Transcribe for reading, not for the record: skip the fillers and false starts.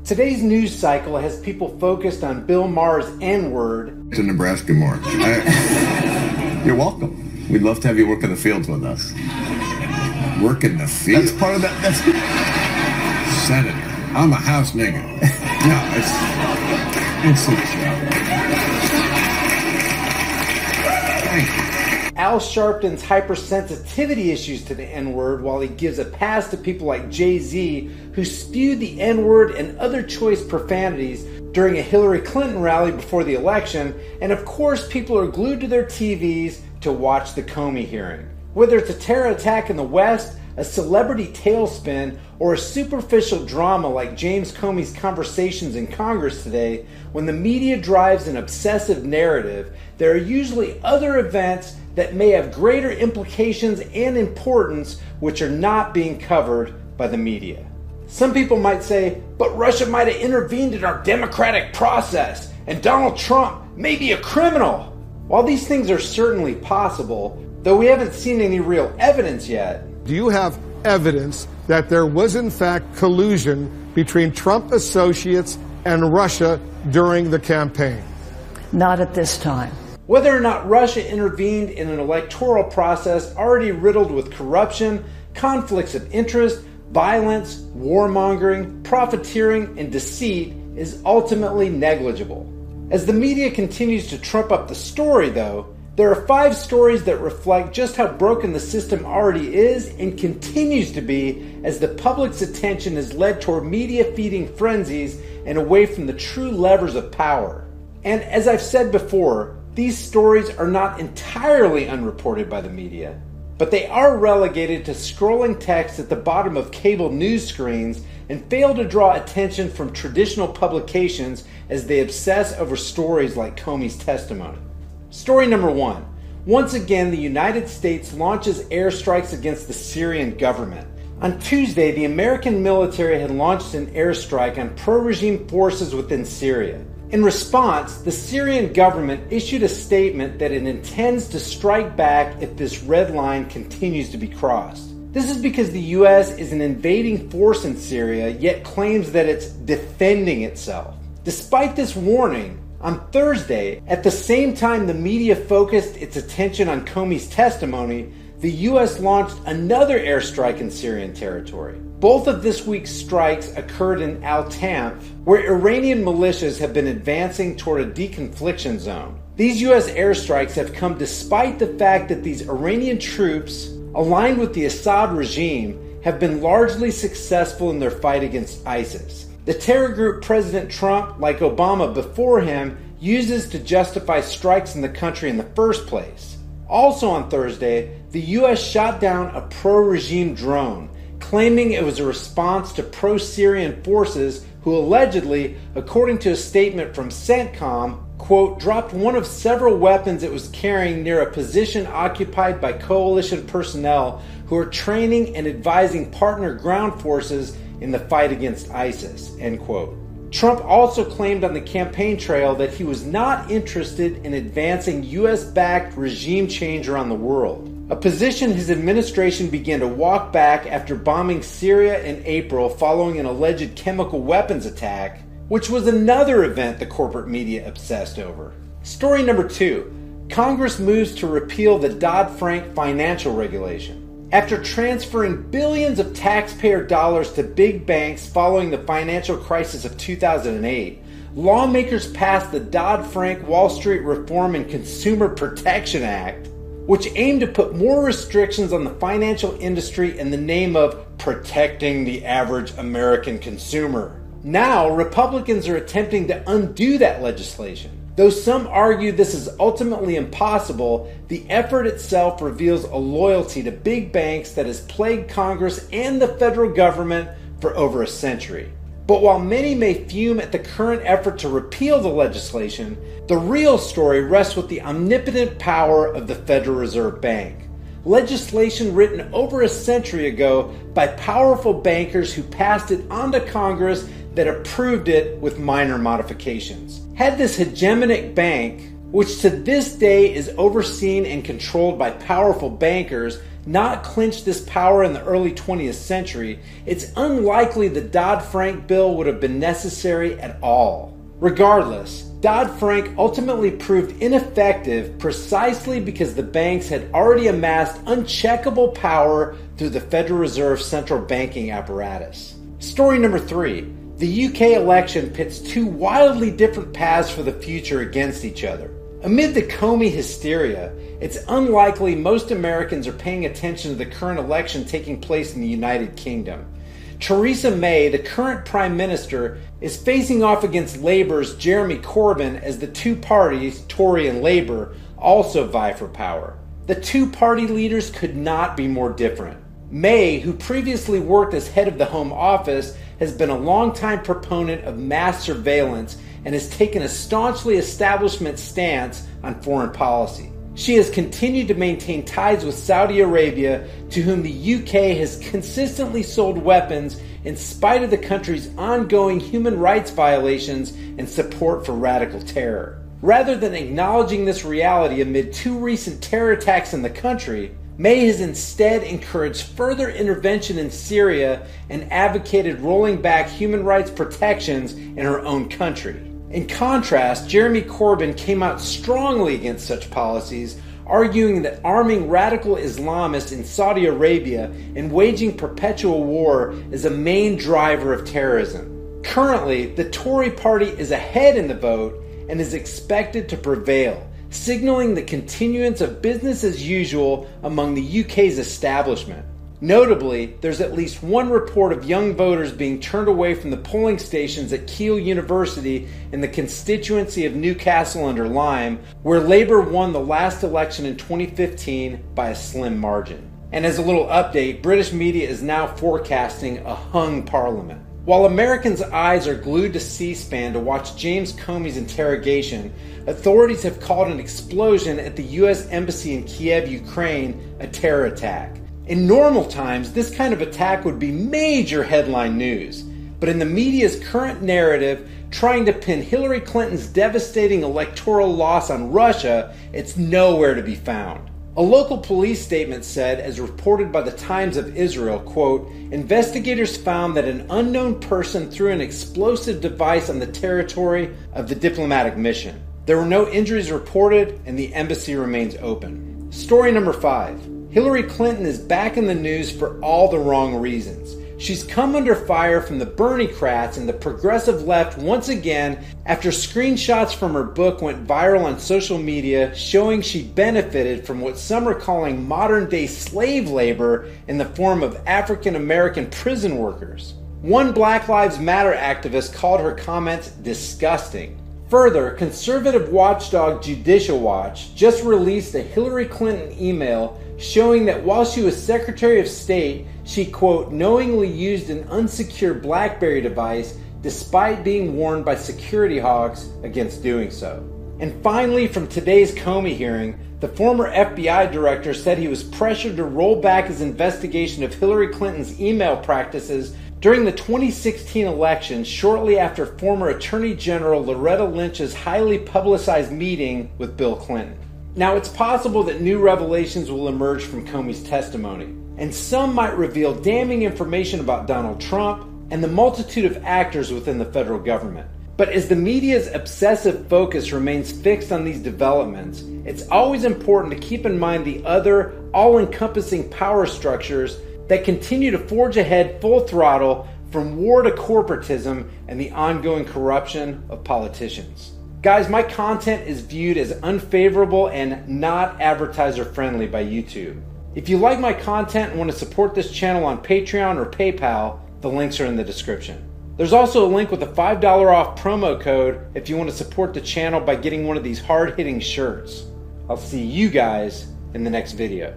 Today's news cycle has people focused on Bill Maher's N-word. To Nebraska more. You're welcome. We'd love to have you work in the fields with us. Work in the fields? That's part of that. That's Senator. I'm a house nigger. No, it's the show. Thank you. Al Sharpton's hypersensitivity issues to the N-word, while he gives a pass to people like Jay-Z who spewed the N-word and other choice profanities during a Hillary Clinton rally before the election, and of course people are glued to their TVs to watch the Comey hearing. Whether it's a terror attack in the West, a celebrity tailspin, or a superficial drama like James Comey's conversations in Congress today, when the media drives an obsessive narrative, there are usually other events that may have greater implications and importance which are not being covered by the media. Some people might say, but Russia might have intervened in our democratic process, and Donald Trump may be a criminal. While these things are certainly possible, though we haven't seen any real evidence yet. Do you have evidence that there was in fact collusion between Trump associates and Russia during the campaign? Not at this time. Whether or not Russia intervened in an electoral process already riddled with corruption, conflicts of interest, violence, warmongering, profiteering, and deceit is ultimately negligible. As the media continues to trump up the story, though, there are 5 stories that reflect just how broken the system already is and continues to be as the public's attention is led toward media-feeding frenzies and away from the true levers of power. And as I've said before, these stories are not entirely unreported by the media, but they are relegated to scrolling text at the bottom of cable news screens and fail to draw attention from traditional publications as they obsess over stories like Comey's testimony. Story number 1. Once again, the United States launches airstrikes against the Syrian government. On Tuesday, the American military had launched an airstrike on pro-regime forces within Syria. In response, the Syrian government issued a statement that it intends to strike back if this red line continues to be crossed. This is because the U.S. is an invading force in Syria, yet claims that it's defending itself. Despite this warning, on Thursday, at the same time the media focused its attention on Comey's testimony, the U.S. launched another airstrike in Syrian territory. Both of this week's strikes occurred in Al-Tanf, where Iranian militias have been advancing toward a deconfliction zone. These U.S. airstrikes have come despite the fact that these Iranian troops, aligned with the Assad regime, have been largely successful in their fight against ISIS. The terror group President Trump, like Obama before him, uses to justify strikes in the country in the first place. Also on Thursday, the U.S. shot down a pro-regime drone, claiming it was a response to pro-Syrian forces who allegedly, according to a statement from CENTCOM, quote, dropped one of several weapons it was carrying near a position occupied by coalition personnel who are training and advising partner ground forces in the fight against ISIS, end quote. Trump also claimed on the campaign trail that he was not interested in advancing U.S.-backed regime change around the world, a position his administration began to walk back after bombing Syria in April following an alleged chemical weapons attack, which was another event the corporate media obsessed over. Story number 2. Congress moves to repeal the Dodd-Frank financial regulation. After transferring billions of taxpayer dollars to big banks following the financial crisis of 2008, lawmakers passed the Dodd-Frank Wall Street Reform and Consumer Protection Act, which aimed to put more restrictions on the financial industry in the name of protecting the average American consumer. Now, Republicans are attempting to undo that legislation. Though some argue this is ultimately impossible, the effort itself reveals a loyalty to big banks that has plagued Congress and the federal government for over a century. But while many may fume at the current effort to repeal the legislation, the real story rests with the omnipotent power of the Federal Reserve Bank. Legislation written over a century ago by powerful bankers who passed it on to Congress that approved it with minor modifications. Had this hegemonic bank, which to this day is overseen and controlled by powerful bankers, not clinched this power in the early 20th century, it's unlikely the Dodd-Frank bill would have been necessary at all. Regardless, Dodd-Frank ultimately proved ineffective precisely because the banks had already amassed uncheckable power through the Federal Reserve's central banking apparatus. Story number 3. The UK election pits two wildly different paths for the future against each other. Amid the Comey hysteria, it's unlikely most Americans are paying attention to the current election taking place in the United Kingdom. Theresa May, the current Prime Minister, is facing off against Labour's Jeremy Corbyn as the two parties, Tory and Labour, also vie for power. The two party leaders could not be more different. May, who previously worked as head of the Home Office, has been a longtime proponent of mass surveillance and has taken a staunchly establishment stance on foreign policy. She has continued to maintain ties with Saudi Arabia, to whom the UK has consistently sold weapons in spite of the country's ongoing human rights violations and support for radical terror. Rather than acknowledging this reality amid two recent terror attacks in the country, May has instead encouraged further intervention in Syria and advocated rolling back human rights protections in her own country. In contrast, Jeremy Corbyn came out strongly against such policies, arguing that arming radical Islamists in Saudi Arabia and waging perpetual war is a main driver of terrorism. Currently, the Tory party is ahead in the vote and is expected to prevail, signaling the continuance of business as usual among the UK's establishment. Notably, there's at least one report of young voters being turned away from the polling stations at Keele University in the constituency of Newcastle-under-Lyme, where Labour won the last election in 2015 by a slim margin. And as a little update, British media is now forecasting a hung parliament. While Americans' eyes are glued to C-SPAN to watch James Comey's interrogation, authorities have called an explosion at the U.S. Embassy in Kiev, Ukraine, a terror attack. In normal times, this kind of attack would be major headline news. But in the media's current narrative, trying to pin Hillary Clinton's devastating electoral loss on Russia, it's nowhere to be found. A local police statement said, as reported by the Times of Israel, quote, investigators found that an unknown person threw an explosive device on the territory of the diplomatic mission. There were no injuries reported, and the embassy remains open. Story number 5. Hillary Clinton is back in the news for all the wrong reasons. She's come under fire from the Bernie-crats and the progressive left once again after screenshots from her book went viral on social media showing she benefited from what some are calling modern-day slave labor in the form of African American prison workers. One Black Lives Matter activist called her comments disgusting. Further, conservative watchdog Judicial Watch just released a Hillary Clinton email showing that while she was Secretary of State, she, quote, knowingly used an unsecured BlackBerry device despite being warned by security hawks against doing so. And finally, from today's Comey hearing, the former FBI director said he was pressured to roll back his investigation of Hillary Clinton's email practices during the 2016 election shortly after former Attorney General Loretta Lynch's highly publicized meeting with Bill Clinton. Now, it's possible that new revelations will emerge from Comey's testimony, and some might reveal damning information about Donald Trump and the multitude of actors within the federal government. But as the media's obsessive focus remains fixed on these developments, it's always important to keep in mind the other all-encompassing power structures that continue to forge ahead full throttle from war to corporatism and the ongoing corruption of politicians. Guys, my content is viewed as unfavorable and not advertiser friendly by YouTube. If you like my content and want to support this channel on Patreon or PayPal, the links are in the description. There's also a link with a $5 off promo code if you want to support the channel by getting one of these hard-hitting shirts. I'll see you guys in the next video.